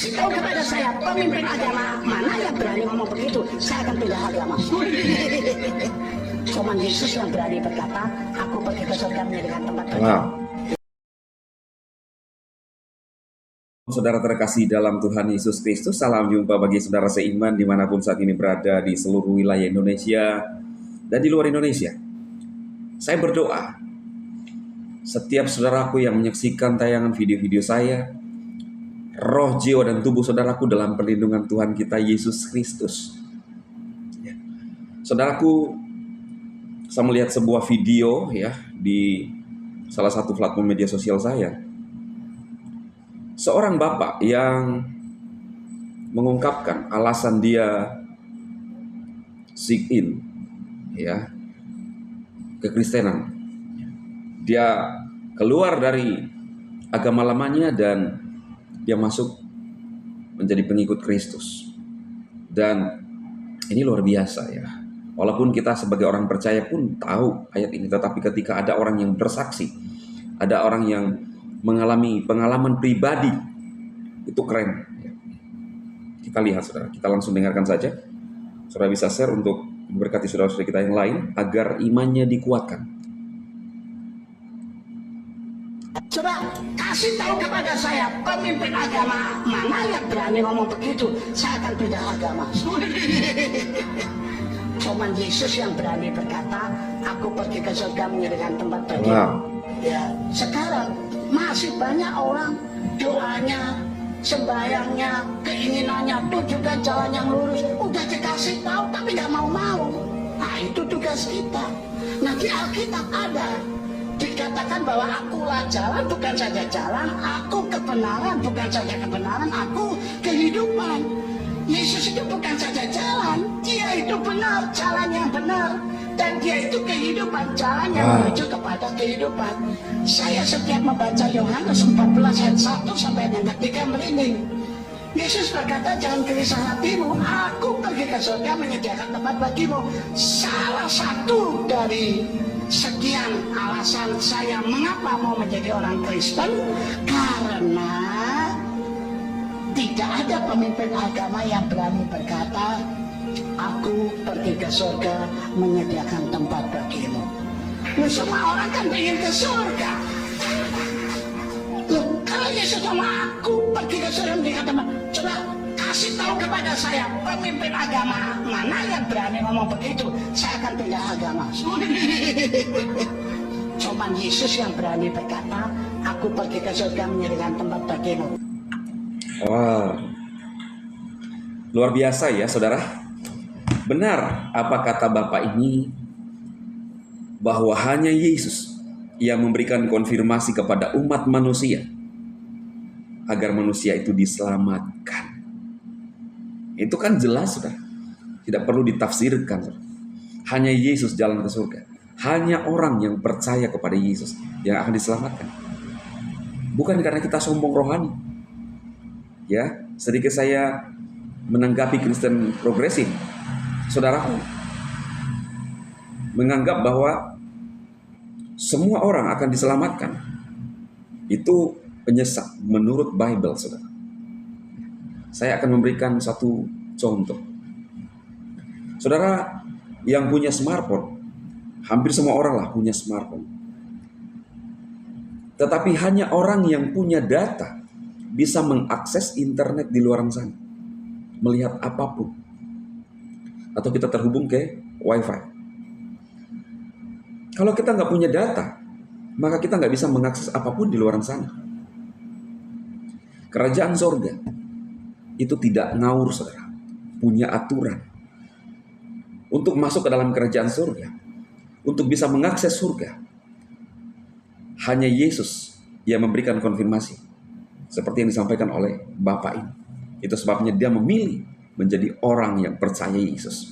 kasih tahu kepada saya pemimpin agama mana yang berani ngomong begitu, saya akan pindah agama. Cuman Yesus yang berani berkata, aku pergi ke surga menjadikan tempat bagi. Saudara terkasih dalam Tuhan Yesus Kristus, salam jumpa bagi saudara seiman dimanapun saat ini berada di seluruh wilayah Indonesia dan di luar Indonesia. Saya berdoa, setiap saudaraku yang menyaksikan tayangan video-video saya, roh, jiwa, dan tubuh saudaraku dalam perlindungan Tuhan kita Yesus Kristus. Ya. Saudaraku, saya melihat sebuah video ya di salah satu platform media sosial saya. Seorang bapak yang mengungkapkan alasan dia seek in ya kekristenan. Dia keluar dari agama lamanya dan dia masuk menjadi pengikut Kristus. Dan ini luar biasa ya. Walaupun kita sebagai orang percaya pun tahu ayat ini, tetapi ketika ada orang yang bersaksi, ada orang yang mengalami pengalaman pribadi, itu keren. Kita lihat saudara, kita langsung dengarkan saja. Saudara bisa share untuk memberkati saudara-saudara kita yang lain agar imannya dikuatkan. Coba kasih tahu kepada saya pemimpin agama mana yang berani ngomong begitu, saya akan pindah agama. Cuman Yesus yang berani berkata, aku pergi ke surga menjadikan tempat bagi. Ya, sekarang masih banyak orang doanya, sembayangnya, keinginannya, tujukan jalan yang lurus. Udah dikasih tahu tapi nggak mau. Nah itu tugas kita. Nanti Alkitab ada dikatakan bahwa akulah jalan, bukan saja jalan, aku kebenaran, bukan saja kebenaran, aku kehidupan. Yesus itu bukan saja jalan, dia itu benar, jalan yang benar. Dan dia itu kehidupan, jalan yang menuju kepada kehidupan. Saya setiap membaca Yohanes 14 ayat 1 sampai dengan 3 merinding. Yesus berkata, jangan gelisah hatimu, aku pergi ke surga menyediakan tempat bagimu. Salah satu dari sekian alasan saya mengapa mau menjadi orang Kristen, karena tidak ada pemimpin agama yang berani berkata, aku pergi ke surga menyediakan tempat bagimu. Loh, semua orang kan ingin ke surga. Loh, kalau Yesus sama aku pergi ke surga menyediakan tempat, coba kasih tahu kepada saya pemimpin agama mana yang berani ngomong begitu, saya akan pindah agama. Cuman Yesus yang berani berkata, aku pergi ke surga menyediakan tempat bagimu. Luar biasa ya saudara. Benar apa kata Bapak ini, bahwa hanya Yesus yang memberikan konfirmasi kepada umat manusia agar manusia itu diselamatkan. Itu kan jelas saudara, tidak perlu ditafsirkan saudara. Hanya Yesus jalan ke surga. Hanya orang yang percaya kepada Yesus yang akan diselamatkan. Bukan karena kita sombong rohani. Ya, sedikit saya menanggapi Kristen progresif. Saudaraku menganggap bahwa semua orang akan diselamatkan. Itu penyesat menurut Bible, saudara. Saya akan memberikan satu contoh. Saudara yang punya smartphone, hampir semua orang lah punya smartphone. Tetapi hanya orang yang punya data bisa mengakses internet di luar sana, melihat apapun. Atau kita terhubung ke wifi. Kalau kita nggak punya data, maka kita nggak bisa mengakses apapun di luar sana. Kerajaan sorga itu tidak ngawur, saudara. Punya aturan. Untuk masuk ke dalam kerajaan surga, untuk bisa mengakses surga, hanya Yesus yang memberikan konfirmasi. Seperti yang disampaikan oleh Bapak ini. Itu sebabnya dia memilih menjadi orang yang percaya Yesus.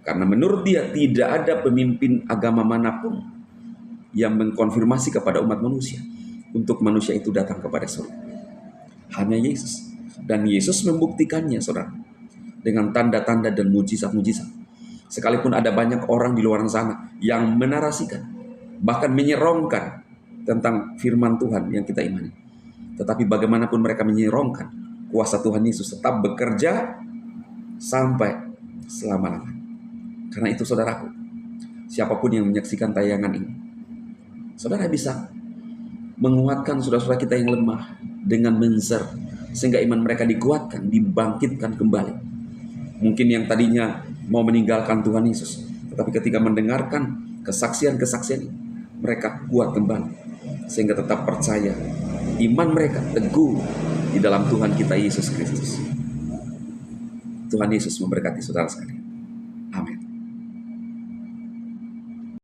Karena menurut dia tidak ada pemimpin agama manapun yang mengkonfirmasi kepada umat manusia untuk manusia itu datang kepada surga. Hanya Yesus. Dan Yesus membuktikannya, saudara, dengan tanda-tanda dan mujizat-mujizat. Sekalipun ada banyak orang di luar sana yang menarasikan, bahkan menyerongkan tentang firman Tuhan yang kita imani. Tetapi bagaimanapun mereka menyerongkan, kuasa Tuhan Yesus tetap bekerja sampai selama-lamanya. Karena itu saudaraku, siapapun yang menyaksikan tayangan ini, saudara bisa menguatkan saudara-saudara kita yang lemah dengan menzer, sehingga iman mereka dikuatkan, dibangkitkan kembali. Mungkin yang tadinya mau meninggalkan Tuhan Yesus, tetapi ketika mendengarkan kesaksian-kesaksian ini, mereka kuat kembali, sehingga tetap percaya. Iman mereka teguh di dalam Tuhan kita Yesus Kristus. Tuhan Yesus memberkati saudara sekalian.